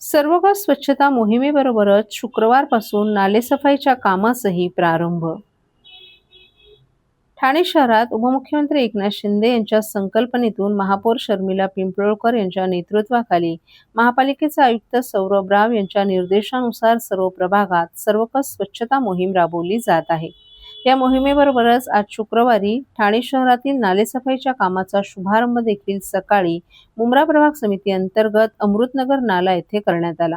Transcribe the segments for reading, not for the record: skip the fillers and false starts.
सर्वकाळ स्वच्छता मोहिमेबरोबरच शुक्रवारपासून नालेसफाईच्या कामासही प्रारंभ. ठाणे शहरात उपमुख्यमंत्री एकनाथ शिंदे यांच्या संकल्पनेतून महापौर शर्मिला पिंपळकर यांच्या नेतृत्वाखाली महापालिकेचे आयुक्त सौरभ राव यांच्या निर्देशानुसार सर्व प्रभागात सर्वकाळ स्वच्छता मोहीम राबवली जात आहे. या मोहिमेबरोबरच आज शुक्रवारी ठाणे शहरातील नालेसफाईच्या कामाचा शुभारंभ देखील सकाळी मुंब्रा प्रभाग समिती अंतर्गत अमृतनगर नाला येथे करण्यात आला.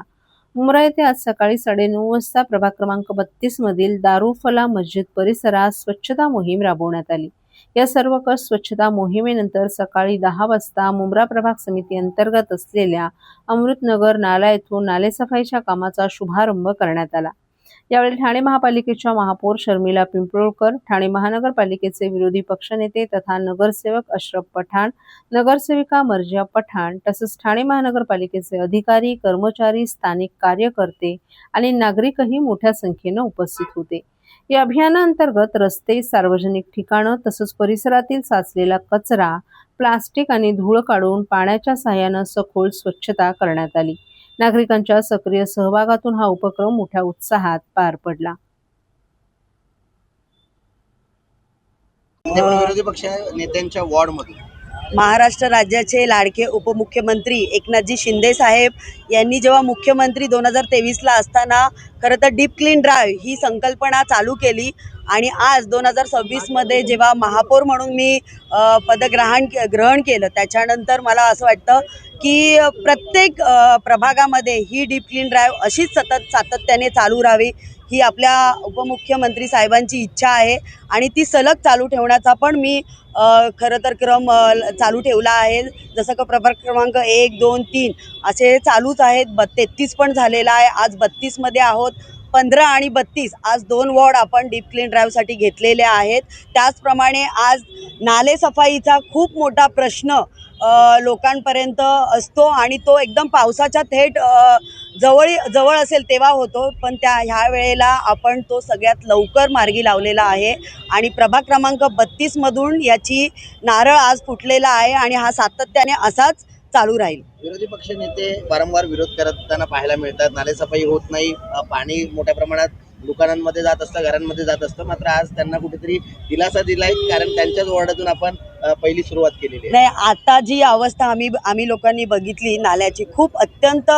मुंब्रा येथे आज सकाळी 9:30 वाजता प्रभाग क्रमांक 32 मधील दारुफला मस्जिद परिसरात स्वच्छता मोहीम राबवण्यात आली. या सर्वकाळ स्वच्छता मोहिमेनंतर सकाळी 10 वाजता मुंब्रा प्रभाग समिती अंतर्गत असलेल्या अमृतनगर नाला येथून नालेसफाईच्या कामाचा शुभारंभ करण्यात आला. यावेळी ठाणे महापालिकेच्या महापौर शर्मिला पिंपळकर, ठाणे महानगरपालिकेचे विरोधी पक्षनेते तथा नगरसेवक अशरफ पठाण, नगरसेविका मर्जिया पठाण तसेच ठाणे महानगरपालिकेचे अधिकारी, कर्मचारी, स्थानिक कार्यकर्ते आणि नागरिकही मोठ्या संख्येने उपस्थित होते. या अभियानाअंतर्गत रस्ते, सार्वजनिक ठिकाणं तसंच परिसरातील साचलेला कचरा, प्लास्टिक आणि धूळ काढून पाण्याच्या सहाय्याने सखोल स्वच्छता करण्यात आली. नागरिकांच्या सक्रिय सहभागातून हा उपक्रम मोठ्या उत्साहात पार पडला. विरोधी पक्ष नेत्यांच्या वॉर्डमध्ये महाराष्ट्र राज्याचे लाडके उपमुख्यमंत्री एकनाथजी शिंदे साहेब यांनी जेव्हा मुख्यमंत्री 2023ला असताना खरं तर डीप क्लीन ड्राईव्ह ही संकल्पना चालू केली आणि आज 2026मध्ये जेव्हा महापौर म्हणून मी ग्रहण केलं त्याच्यानंतर मला असं वाटतं की प्रत्येक प्रभागामध्ये ही डीप क्लीन ड्राईव्ह अशीच सातत्याने चालू राहावी ही आपल्या उपमुख्यमंत्री साहेबांची इच्छा आहे आणि ती सलग चालू ठेवण्याचा पण मी खरं तर क्रम चालू ठेवला आहे. जसं की प्रभाग क्रमांक 1, 2, 3 असे चालूच आहेत. 33 पण झालेला आहे. आज 32मध्ये आहोत. 15 आणि 32 आज 2 वॉर्ड आपण डीप क्लीन ड्राईव्हसाठी घेतलेले आहेत. त्याचप्रमाणे आज नालेसफाईचा खूप मोठा प्रश्न लोकांपर्यंत असतो आणि तो एकदम पावसाच्या थेट जवळ असेल तेव्हा होतो, पण ह्या वेळेला आपण तो सगळ्यात लवकर मार्गी लावलेला आहे आणि प्रभाग क्रमांक 32मधून याची नारळ आज फुटलेला आहे आणि हा सातत्याने असाच चालू राहील. विरोधी पक्ष नेते वारंवार विरोध करताना पाहायला मिळतात. नालेसफाई होत नाही, पाणी मोठ्या प्रमाणात दुकानांमध्ये जात असतं, घरांमध्ये जात असतं. मात्र आज त्यांना कुठेतरी दिलासा दिलाय, कारण त्यांच्याच वॉर्डातून आपण पहिली सुरुवात केलेली आहे. नाही, आता जी अवस्था आम्ही लोकांनी बघितली नाल्याची, खूप अत्यंत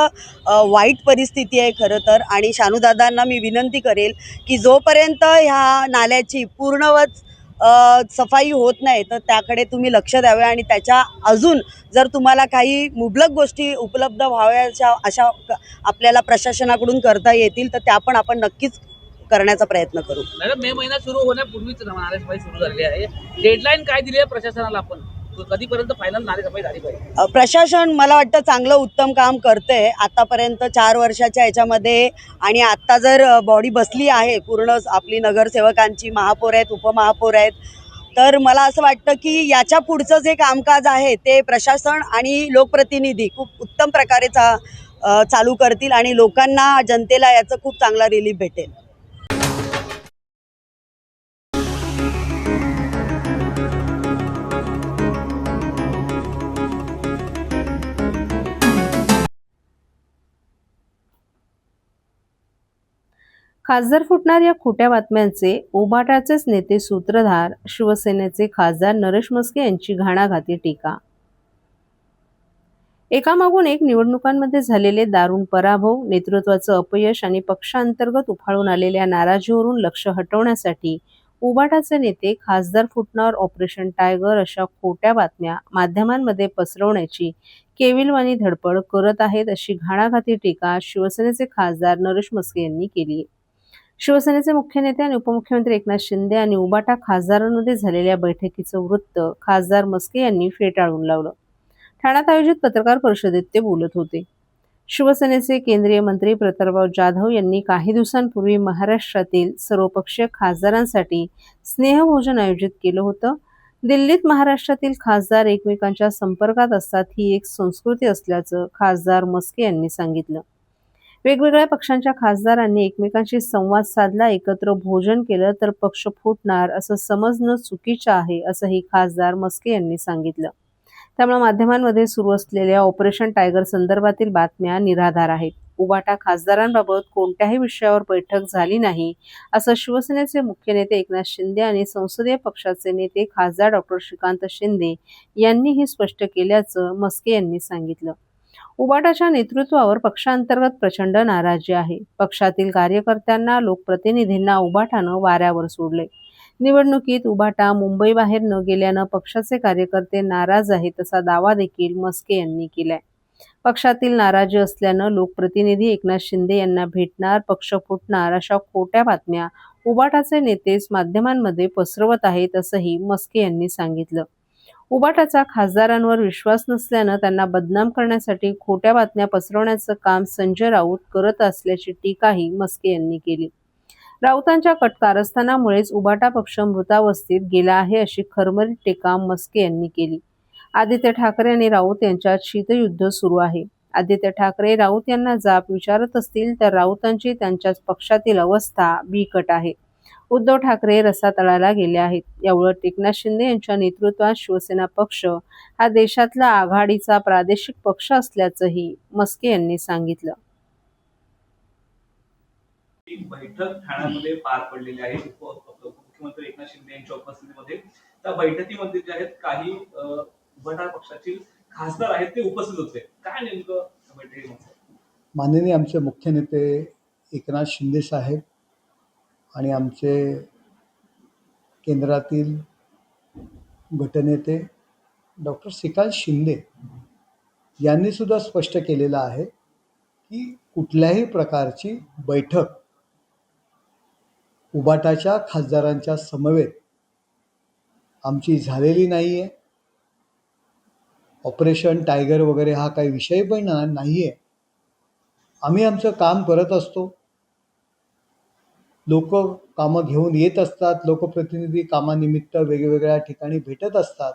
वाईट परिस्थिती आहे खरं तर. आणि शानूदादांना मी विनंती करेल की जोपर्यंत ह्या नाल्याची पूर्णवत सफाई होत नाही तर त्याकडे तुम्ही लक्ष द्यावे आणि त्याच्या अजून जर तुम्हाला काही मुबलक गोष्टी उपलब्ध व्हाव्याच्या अशा आपल्याला प्रशासनाकडून करता येतील तर त्या पण आपण नक्कीच करण्याचा प्रयत्न करू. मॅडम, मे महिना सुरू होण्यापूर्वीच नालेसफाई सुरू झालेली आहे. डेडलाईन काय दिली आहे प्रशासनाला? आपण कधीपर्यंत फायनल नालेसफाई झाली पाहिजे? प्रशासन मला वाटतं चांगलं उत्तम काम करतंय आतापर्यंत 4 वर्षाच्या याच्यामध्ये. आणि आत्ता जर बॉडी बसली आहे पूर्ण आपली नगरसेवकांची, महापौर आहेत, उपमहापौर आहेत, तर मला असं वाटतं की याच्या पुढचं जे कामकाज आहे ते प्रशासन आणि लोकप्रतिनिधी खूप उत्तम प्रकारे चालू करतील आणि लोकांना, जनतेला याचं खूप चांगला रिलीफ भेटेल. खासदार फुटणार या खोट्या बातम्यांचे उभाटाचेच नेते सूत्रधार शिवसेनेचे खासदार नरेश म्हस्के यांची घणाघाती टीका. एकामागून एक निवडणुकांमध्ये झालेले दारुण पराभव, नेतृत्वाचं अपयश आणि पक्षांतर्गत उफाळून आलेल्या नाराजीवरून लक्ष हटवण्यासाठी उभाटाचे नेते खासदार फुटणार, ऑपरेशन टायगर अशा खोट्या बातम्या माध्यमांमध्ये पसरवण्याची केविलवाणी धडपड करत आहेत, अशी घणाघाती टीका शिवसेनेचे खासदार नरेश म्हस्के यांनी केली आहे. शिवसेनेचे मुख्य नेते आणि उपमुख्यमंत्री एकनाथ शिंदे आणि उबाटा खासदारांमध्ये झालेल्या बैठकीचं वृत्त खासदार म्हस्के यांनी फेटाळून लावलं. ठाण्यात आयोजित पत्रकार परिषदेत ते बोलत होते. शिवसेनेचे केंद्रीय मंत्री प्रतापराव जाधव यांनी काही दिवसांपूर्वी महाराष्ट्रातील सर्वपक्षीय खासदारांसाठी स्नेहभोजन आयोजित केलं होतं. दिल्लीत महाराष्ट्रातील खासदार एकमेकांच्या संपर्कात असतात, ही एक संस्कृती असल्याचं खासदार म्हस्के यांनी सांगितलं. वेगवेगळ्या पक्षांच्या खासदारांनी एकमेकांशी संवाद साधला, एकत्र भोजन केलं तर पक्ष फुटणार असं समजणं चुकीचं आहे, असंही खासदार म्हस्के यांनी सांगितलं. त्यामुळे माध्यमांमध्ये सुरू असलेल्या ऑपरेशन टायगर संदर्भातील बातम्या निराधार आहेत. उबाटा खासदारांबाबत कोणत्याही विषयावर बैठक झाली नाही, असं शिवसेनेचे मुख्य नेते एकनाथ शिंदे आणि संसदीय पक्षाचे नेते खासदार डॉ. श्रीकांत शिंदे यांनीही स्पष्ट केल्याचं मस्के यांनी सांगितलं. उबाटाच्या नेतृत्वावर पक्षांतर्गत प्रचंड नाराजी आहे. पक्षातील कार्यकर्त्यांना, लोकप्रतिनिधींना उबाटानं वाऱ्यावर सोडले. निवडणुकीत उबाटा मुंबईबाहेर न गेल्यानं पक्षाचे कार्यकर्ते नाराज आहेत, असा दावा देखील मस्के यांनी केलाय. पक्षातील नाराजी असल्यानं लोकप्रतिनिधी एकनाथ शिंदे यांना भेटणार, पक्ष फुटणार अशा खोट्या बातम्या उबाटाचे नेतेच माध्यमांमध्ये पसरवत आहेत, असंही मस्के यांनी सांगितलं. उबाटाचा खासदारांवर विश्वास नसल्यानं त्यांना बदनाम करण्यासाठी खोट्या बातम्या पसरवण्याचं काम संजय राऊत करत असल्याची टीकाही मस्के यांनी केली. राऊतांच्या कारस्थानामुळेच उबाटा पक्ष मृतावस्थेत गेला आहे, अशी खरमरीत टीका मस्के यांनी केली. आदित्य ठाकरे आणि राऊत यांच्यात शीतयुद्ध सुरू आहे. आदित्य ठाकरे राऊत यांना जाब विचारत असतील तर राऊतांची त्यांच्याच पक्षातील अवस्था बिकट आहे. उद्धव ठाकरे रसातळाला गेले आहेत. याउलट एकनाथ शिंदे यांच्या नेतृत्वात शिवसेना पक्ष हा देशातला आघाडीचा प्रादेशिक पक्ष असल्याचंही मस्के यांनी सांगितलं. एक बैठक ठाण्यामध्ये पार पडलेली आहे मुख्यमंत्री एकनाथ शिंदे यांच्या उपस्थितीमध्ये. त्या बैठकीमध्ये जे आहेत काही उबाटा पक्षाचे खासदार आहेत ते उपस्थित होते. काय नेमकं बैठकीमध्ये? माननीय आमचे मुख्य नेते एकनाथ शिंदे साहेब आणि आमचे केंद्रातील गटनेते डॉ. श्रीकांत शिंदे यांनी सुद्धा स्पष्ट केलेलं आहे की कुठल्याही प्रकारची बैठक उबाटाच्या खासदारांच्या समवेत आमची झालेली नाही आहे. ऑपरेशन टायगर वगैरे हा काही विषय पण नाही आहे. आम्ही आमचं काम करत असतो. लोक कामं घेऊन येत असतात. लोकप्रतिनिधी कामानिमित्त वेगवेगळ्या ठिकाणी भेटत असतात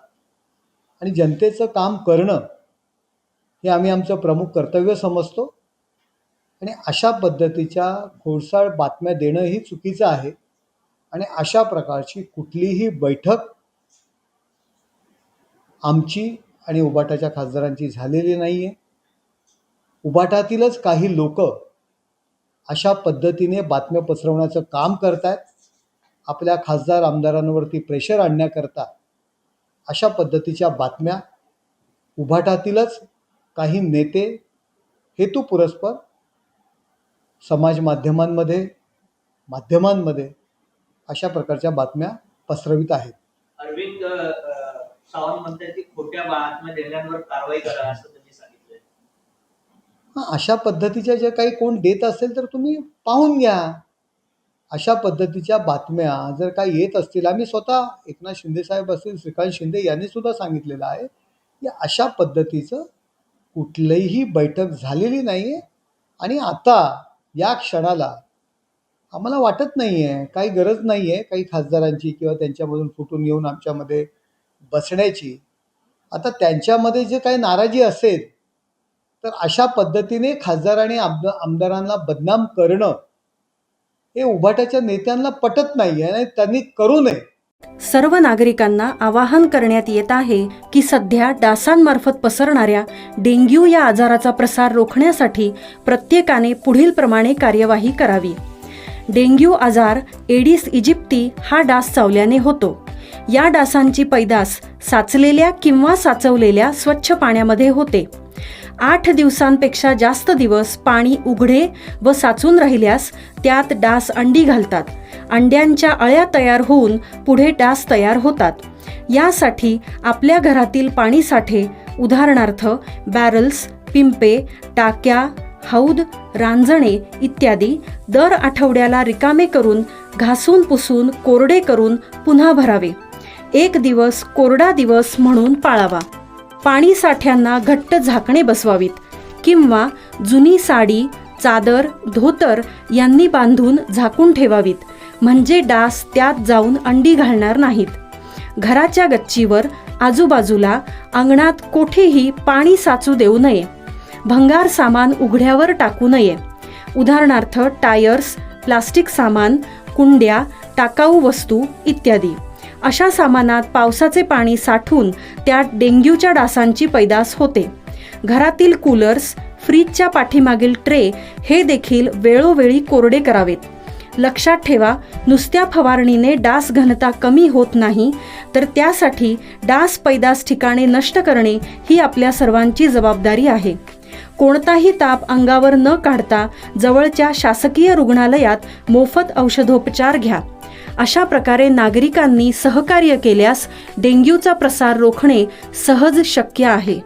आणि जनतेचं काम करणं हे आम्ही आमचं प्रमुख कर्तव्य समजतो. आणि अशा पद्धतीच्या खोडसाळ बातम्या देणं ही चुकीचं आहे. आणि अशा प्रकारची कुठलीही बैठक आमची आणि उबाटाच्या खासदारांची झालेली नाही आहे. उबाटातीलच काही लोक अशा पद्धतीने बातम्या पसरवण्याचं काम करतायत. आपल्या खासदार आमदारांवरती प्रेशर आणण्याकरता अशा पद्धतीच्या बातम्या उबाटातीलच काही नेते हेतुपुरस्पर समाज माध्यमांमध्ये अशा प्रकारच्या बातम्या पसरवित आहेत. अरविंद सावंत म्हणतात की खोट्या बातम्या दिल्यांवर कारवाई करा असं त्यांनी सांगितलंय. अशा पद्धतीच्या जे काही कोण देत असेल तर तुम्ही पाहून घ्या. अशा पद्धतीच्या बातम्या जर काही येत असतील, आम्ही स्वतः एकनाथ शिंदे साहेब असतील, श्रीकांत शिंदे यांनी सुद्धा सांगितलेलं आहे की अशा पद्धतीचं कुठलीही बैठक झालेली नाही आहे. आणि आता या क्षणाला आम्हाला वाटत नाही आहे, काही गरज नाही आहे काही खासदारांची किंवा त्यांच्यामधून फुटून येऊन आमच्यामध्ये बसण्याची. आता त्यांच्यामध्ये जे काही नाराजी असेल तर अशा पद्धतीने खासदार आणि आमदारांना बदनाम करणं हे उबाटाच्या नेत्यांना पटत नाही आहे आणि त्यांनी करू नये. सर्व नागरिकांना आवाहन करण्यात येत आहे की सध्या डासांमार्फत पसरणाऱ्या डेंग्यू या आजाराचा प्रसार रोखण्यासाठी प्रत्येकाने पुढीलप्रमाणे कार्यवाही करावी. डेंग्यू आजार एडिस इजिप्ती हा डास चावल्याने होतो. या डासांची पैदास साचलेल्या किंवा साचवलेल्या स्वच्छ पाण्यामध्ये होते. 8 दिवसांपेक्षा जास्त दिवस पाणी उघडे व साचून राहिल्यास त्यात डास अंडी घालतात. अंड्यांच्या अळ्या तयार होऊन पुढे डास तयार होतात. यासाठी आपल्या घरातील पाणीसाठे उदाहरणार्थ बॅरल्स, पिंपे, टाक्या, हौद, रांजणे इत्यादी दर आठवड्याला रिकामे करून घासून पुसून कोरडे करून पुन्हा भरावे. 1 दिवस कोरडा दिवस म्हणून पाळावा. पाणी साठ्यांना घट्ट झाकणे बसवावीत किंवा जुनी साडी, चादर, धोतर यांनी बांधून झाकून ठेवावीत, म्हणजे डास त्यात जाऊन अंडी घालणार नाहीत. घराच्या गच्चीवर, आजूबाजूला, अंगणात कोठेही पाणी साचू देऊ नये. भंगार सामान उघड्यावर टाकू नये. उदाहरणार्थ टायर्स, प्लास्टिक सामान, कुंड्या, टाकाऊ वस्तू इत्यादी. अशा सामानात पावसाचे पाणी साठून त्यात डेंग्यूच्या डासांची पैदास होते. घरातील कूलर्स, फ्रीजच्या पाठीमागील ट्रे हे देखील वेळोवेळी कोरडे करावेत. लक्षात ठेवा, नुसत्या फवारणीने डास घनता कमी होत नाही, तर त्यासाठी डास पैदास ठिकाणे नष्ट करणे ही आपल्या सर्वांची जबाबदारी आहे. कोणताही ताप अंगावर न काढता जवळच्या शासकीय रुग्णालयात मोफत औषधोपचार घ्या. अशा प्रकारे नागरिकांनी सहकार्य केल्यास डेंग्यूचा प्रसार रोखणे सहज शक्य आहे.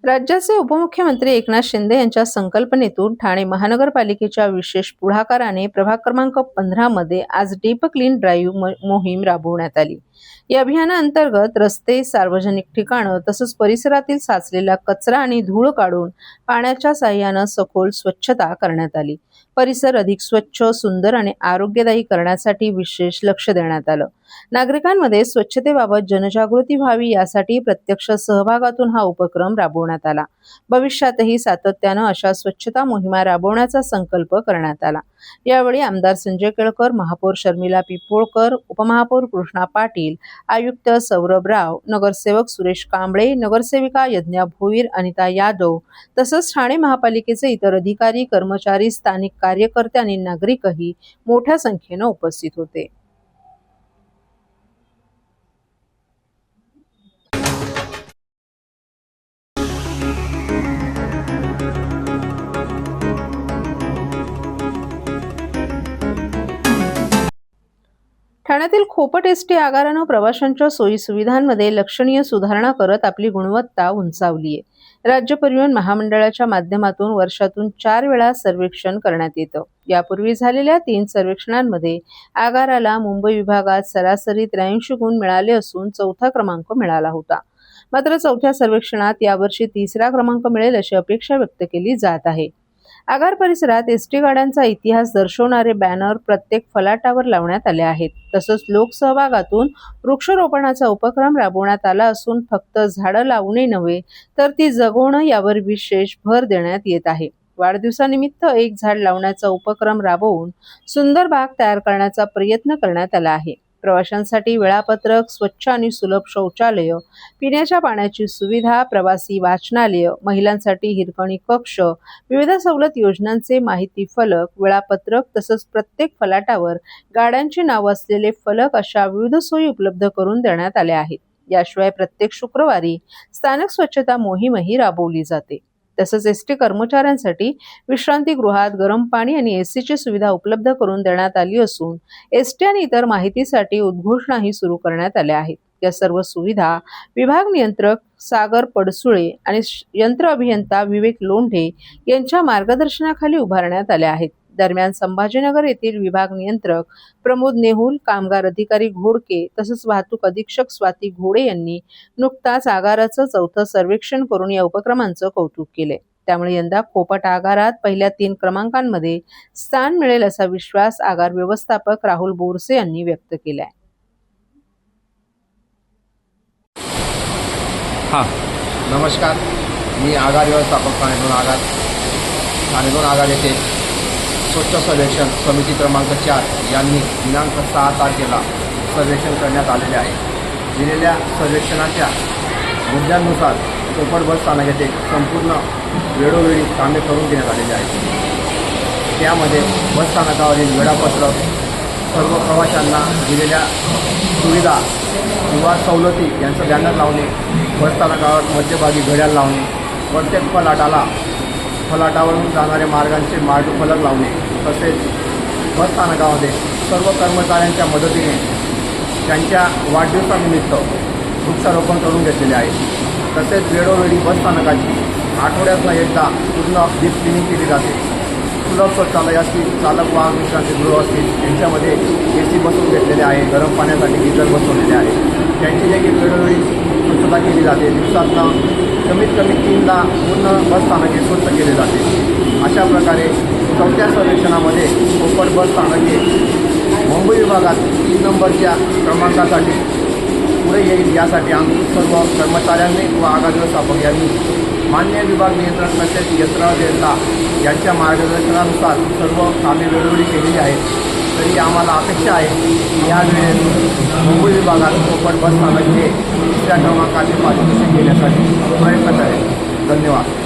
राज्याचे उपमुख्यमंत्री एकनाथ शिंदे यांच्या संकल्पनेतून ठाणे महानगरपालिकेच्या विशेष पुढाकाराने प्रभाग क्रमांक 15 मध्ये आज डीप क्लीन ड्राईव्ह मोहीम राबवण्यात आली. या अभियानाअंतर्गत रस्ते, सार्वजनिक ठिकाणं तसंच परिसरातील साचलेला कचरा आणि धूळ काढून पाण्याच्या साह्यानं सखोल स्वच्छता करण्यात आली. परिसर अधिक स्वच्छ, सुंदर आणि आरोग्यदायी करण्यासाठी विशेष लक्ष देण्यात आलं. नागरिकांमध्ये स्वच्छतेबाबत जनजागृती व्हावी यासाठी प्रत्यक्ष सहभागातून हा उपक्रम राबवण्यात आला. भविष्यातही सातत्यानं अशा स्वच्छता मोहिमा राबवण्याचा संकल्प करण्यात आला. यावेळी आमदार संजय केळकर, महापौर शर्मिला पिंपळकर, उपमहापौर कृष्णा पाटील, आयुक्त सौरभ राव, नगरसेवक सुरेश कांबळे, नगरसेविका यज्ञा भोईर, अनिता यादव तसंच ठाणे महापालिकेचे इतर अधिकारी, कर्मचारी, स्थानिक कार्यकर्ते आणि नागरिकही मोठ्या संख्येनं उपस्थित होते. ठाण्यातील खोपट एसटी आगारानं प्रवाशांच्या सोयीसुविधांमध्ये लक्षणीय सुधारणा करत आपली गुणवत्ता उंचावली आहे. राज्य परिवहन महामंडळाच्या माध्यमातून वर्षातून 4 वेळा सर्वेक्षण करण्यात येतं. यापूर्वी झालेल्या 3 सर्वेक्षणांमध्ये आगाराला मुंबई विभागात सरासरी 83 गुण मिळाले असून 4था क्रमांक मिळाला होता. मात्र 4थ्या सर्वेक्षणात यावर्षी 3रा क्रमांक मिळेल अशी अपेक्षा व्यक्त केली जात आहे. आगार परिसरात एसटी गाड्यांचा इतिहास दर्शवणारे बॅनर प्रत्येक फलाटावर लावण्यात आले आहेत. तसंच लोकसहभागातून वृक्षारोपणाचा उपक्रम राबवण्यात आला असून फक्त झाडं लावणे नव्हे तर ती जगवणं यावर विशेष भर देण्यात येत आहे. वाढदिवसानिमित्त एक झाड लावण्याचा उपक्रम राबवून सुंदर बाग तयार करण्याचा प्रयत्न करण्यात आला आहे. प्रवाशांसाठी वेळापत्रक, स्वच्छ आणि सुलभ शौचालय, पिण्याच्या पाण्याची सुविधा, प्रवासी वाचनालय, महिलांसाठी हिरकणी कक्ष, विविध सवलत योजनांचे माहिती फलक, वेळापत्रक तसंच प्रत्येक फलाटावर गाड्यांची नावं असलेले फलक अशा विविध सोयी उपलब्ध करून देण्यात आल्या आहेत. याशिवाय प्रत्येक शुक्रवारी स्थानिक स्वच्छता मोहीमही राबवली जाते. तसंच एसटी कर्मचाऱ्यांसाठी विश्रांतीगृहात गरम पाणी आणि एसीची सुविधा उपलब्ध करून देण्यात आली असून एसटी आणि इतर माहितीसाठी उद्घोषणाही सुरू करण्यात आल्या आहेत. या सर्व सुविधा विभाग नियंत्रक सागर पडसुळे आणि यंत्र अभियंता विवेक लोंढे यांच्या मार्गदर्शनाखाली उभारण्यात आल्या आहेत. दरम्यान संभाजीनगर येथील विभाग नियंत्रक प्रमोद नेहुल, कामगार अधिकारी घोडके तसंच वाहतूक अधीक्षक स्वाती घोडे यांनी नुकताच आगाराचं 4थं सर्वेक्षण करून या उपक्रमांचं कौतुक केले. त्यामुळे यंदा खोपट आगारात पहिल्या 3 क्रमांकांमध्ये स्थान मिळेल असा विश्वास आगार व्यवस्थापक राहुल बोरसे यांनी व्यक्त केलाय. नमस्कार, मी आगार व्यवस्थापक ठाणे 2 आगार येथे स्वच्छ सर्वेक्षण समिती क्रमांक 4 यांनी दिनांक 6 तारखेला सर्वेक्षण करण्यात आलेले आहे. दिलेल्या सर्वेक्षणाच्या मुद्द्यांनुसार खोपट बस स्थानक येथे संपूर्ण वेळोवेळी कामे करून देण्यात आलेली आहेत. त्यामध्ये बस स्थानकावरील वेळापत्रक, सर्व प्रवाशांना दिलेल्या सुविधा किंवा सवलती यांचं बॅनर लावणे, बस स्थानकावर मध्यभागी घड्याळ लावणे, प्रत्येक फलाटावरून जाणाऱ्या मार्गांचे फलक लावणे, तसेच बस स्थानकामध्ये सर्व कर्मचाऱ्यांच्या मदतीने त्यांच्या वाढदिवसानिमित्त वृक्षारोपण करून घेतलेले आहे. तसेच वेळोवेळी बस स्थानकाची आठवड्यातून एकदा पूर्ण डीप क्लिनिंग केली जाते. सुलभ शौचालय असतील, चालक वाहन विश्रांतीगृह असतील, यांच्यामध्ये एसी बसवून घेतलेले आहे. गरम पाण्यासाठी गिझर बसवलेले आहे. त्यांची देखील वेळोवेळी स्वच्छता केली जाते. दिवसातनं कमीत कमी 3दा पूर्ण बस स्थानके स्वच्छ केले जाते. अशा प्रकारे 4थ्या सर्वेक्षणामध्ये खोपट बस स्थानके मुंबई विभागात 3 नंबरच्या क्रमांकासाठी पुढे येईल यासाठी आम्ही सर्व कर्मचाऱ्यांनी व आगामी व्यवस्थापक यांनी मान्य विभाग नियंत्रण तसेच यंत्रणा अभियंता यांच्या मार्गदर्शनानुसार सर्व कामे वेळोवेळी केलेली आहेत. तरी आम्हाला अपेक्षा आहे की यावेळेस मुंबई विभागात कोकण बस स्थानक हे 3ऱ्या क्रमांकाचे पारितोषिक घेण्यासाठी प्रयत्न करेल. धन्यवाद.